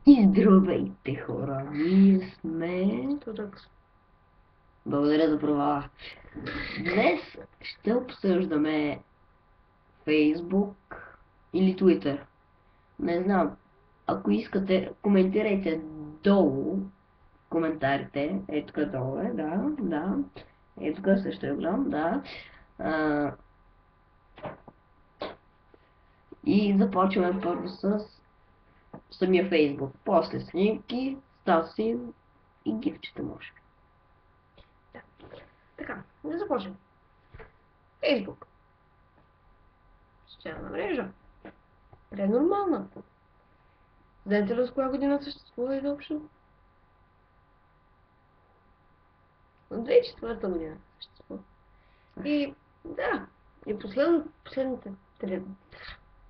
И здравейте, хора! Ние сме... Туръкс. Благодаря за права. Днес ще обсъждаме Facebook или Twitter. Не знам. Ако искате, коментирайте долу коментарите. Ето тук долу е, да. Ето тук също е голям, да. А, и започваме първо с самия Facebook. После снимки, статуси и гифчета може. Да. Така, да започнем. Фейсбук. Социална мрежа. Тя е нормална. Знаете ли с коя година съществува изобщо? От 2004 година съществува. И да, и последните три,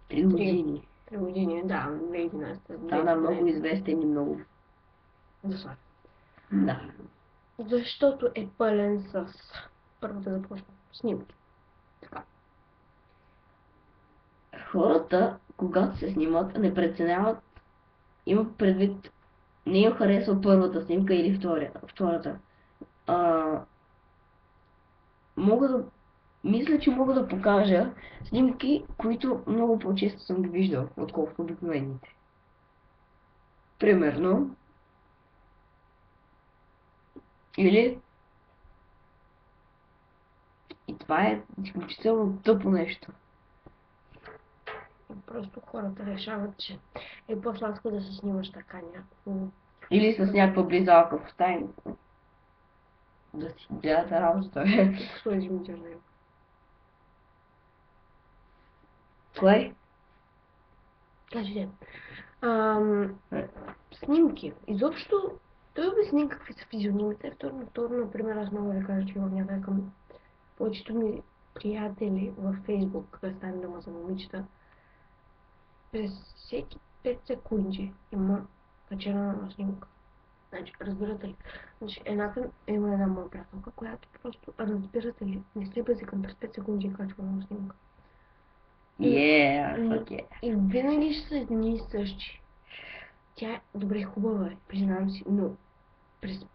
3 години. 3 години, да, 2011, Стана много 2013. известен и много... Защо? Да. Защото е пълен с... Първо да започнем. Снимки. Така. Хората, когато се снимат, не преценяват, има предвид, не им харесва първата снимка или втората. А, мога да, мисля, че мога да покажа снимки, които много по-често съм ги виждал, отколкото обикновените. Примерно, или, и това е изключително тъпо нещо. Просто хората решават, че е по-сладко да се снимаш така някакво. Или с някаква близалка в стайната. Да си гледате работата. Тук сложи интернет. Кое? Кажете. Снимки. Изобщо той обясни какви са физиономите. Второ, например, аз мога да кажа, че имам някъде към повечето ми приятели във Фейсбук, да стане дума за момичета, през всеки 5 секунди има качена на снимка. Значи, разбирате ли? Значи, има една моя приятелка, която просто, разбирате ли, не слипа си към през 5 секунди и качва на снимка. Fuck yeah. И винаги ще са едни и същи. Тя е добре хубава, признавам си, но през...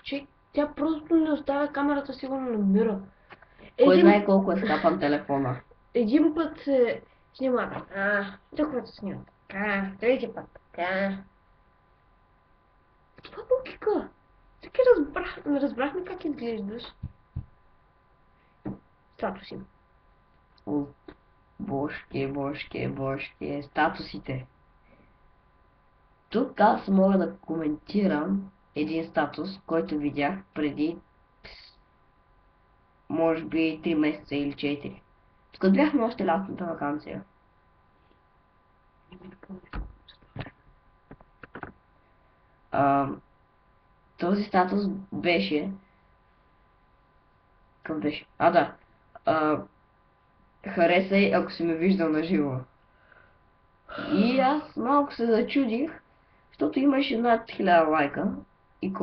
че тя просто не оставя камерата сигурно на мира. Кой Един, знае колко е скапан телефона? един път се снима друг път се снима трети път това логика. Всеки разбрахме как изглеждаш. Статуси. О, божке, статусите. Тук аз мога да коментирам един статус, който видях преди може би 3 месеца или 4. Като бяхме още лятната вакансия. А, този статус беше... Какъв беше? Да. А, харесай, ако си ме виждал на живо. И аз малко се зачудих, защото имаше над 1000 лайка и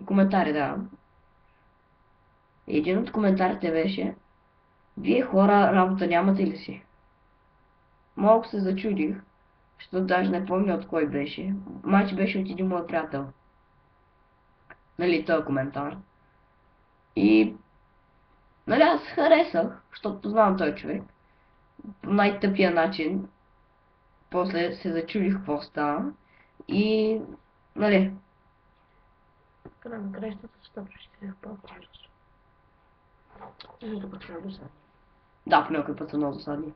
коментари, да. Един от коментарите беше: вие хора работа нямате ли си? Малко се зачудих, защото даже не помня от кой беше. Майче беше от един мой приятел. Нали, този коментар. И, нали, аз харесах, защото познавам този човек. По най-тъпия начин. После се зачудих какво става. И, нали, Край на краищата статусите е по-важно. Защото пък са досадни. да, по някой път са много досадни.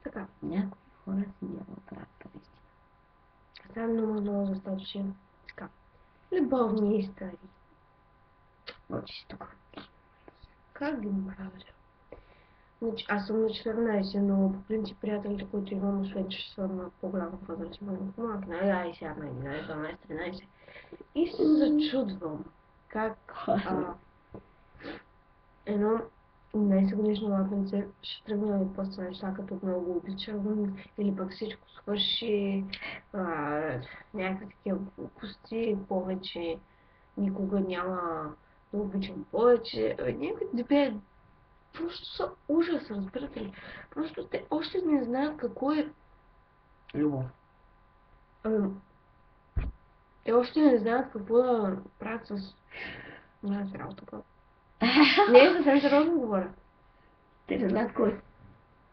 Така. Някои хора си нямат работа, наистина. Сега много за статуси. Така. Любовни истории. Мълчи си тук. Как ги мразя? Значи, аз съм на 14, но по принцип приятелите, които имам, освен че са на по-голяма възраст, имам по-малки, на 11, на 11, 12, 13. И се зачудвам как едно 11 годишно лапенце ще тръгне да поства неща, като много го обичам, или пък всичко свърши, някакви такива глупости, повече никога няма да обичам повече. Някакви дебе просто са ужас, разбирате ли? Просто те още не знаят какво е Любов. Ами, те още не знаят какво да правят с моята работа. Не, съвсем сериозно говоря. Те не знаят кой.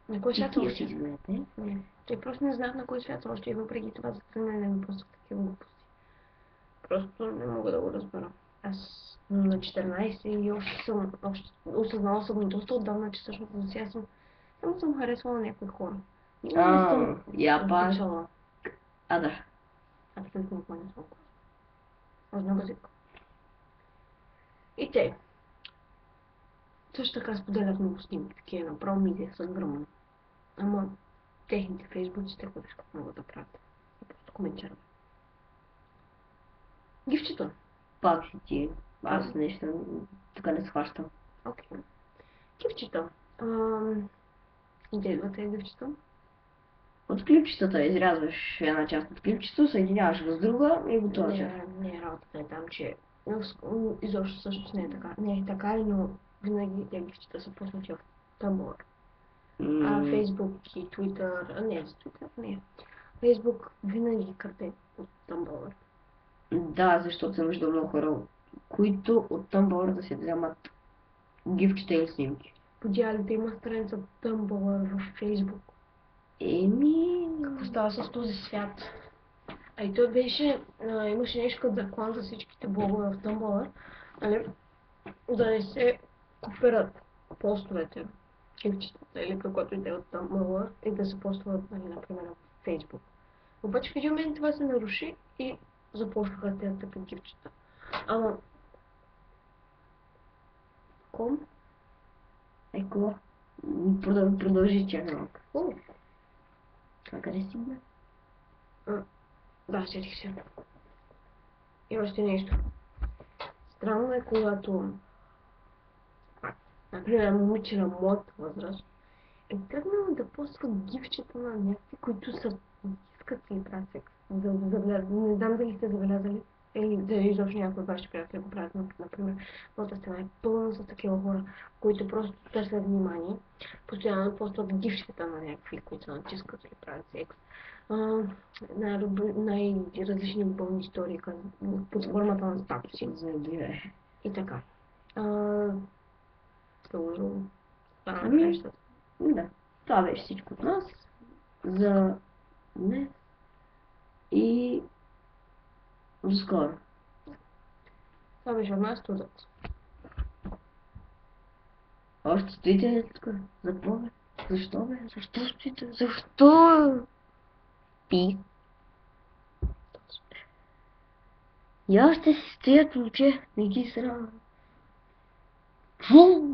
На кой И свят ти още? си знаете. Не. Те просто не знаят на кой свят още и въпреки това за мен не ми просто такива глупости. Просто не мога да го разбера. Аз на 14 и още съм, осъзнала съм доста отдавна, че всъщност за сега само съм харесвала някои хора. Никога не съм Я па. обичала. Да. Абсолютно никога не съм. Много език. И те. Също така споделят много снимки, такива направо ми са гръмна. Ама техните фейсбуци, те какво искат могат да правят. И просто коментират. Гифчето. Пак си ти. Аз нещо така не схващам. Окей. Гифчето. Де идва тези гифчето? От клипчетата изрязваш една част от клипчето, съединяваш го с друга и готова част. Не, работата е там, че изобщо всъщност не е така. Не е така, но винаги тези гифчета са пуснати в Tumblr. Facebook и Twitter, не, с Twitter не. Facebook винаги краде от Tumblr. Да, защото съм виждал много хора, които от Tumblr да се вземат гифчета и снимки. Подяли да има страница в Tumblr в Facebook. Какво става с този свят? А и той беше, имаше нещо като закон за всичките блогове в Tumblr, нали, да не се копират постовете, гифчетата или каквото и да е от Tumblr и да се постват, нали, например, в Facebook. Обаче в един момент това се наруши и започнаха тези такива гифчета. Ама... Ком? Еко, продължи чак малко. Къде си бе? Да, сетих се. И още нещо. Странно е, когато, например, момиче на моята възраст е тръгнала да поства гифчета на някакви, които са искат или правят секс. Не знам дали сте забелязали. Или дали изобщо някои от вашите приятели го правят. Например, моята стена е пълна с такива хора, които просто търсят внимание. Постоянно постват гифчета на някакви, които се натискат или правят секс. Най-различни любовни истории под формата на статуси. И така. Сложно. Да. Това беше всичко от нас. За днес. И до скоро. Това беше от нас Тузът. Още стоите тук? За какво бе? Защо бе? Защо стоите? Защо? Пи. И още си стоят момче. Не ги срам. Фу!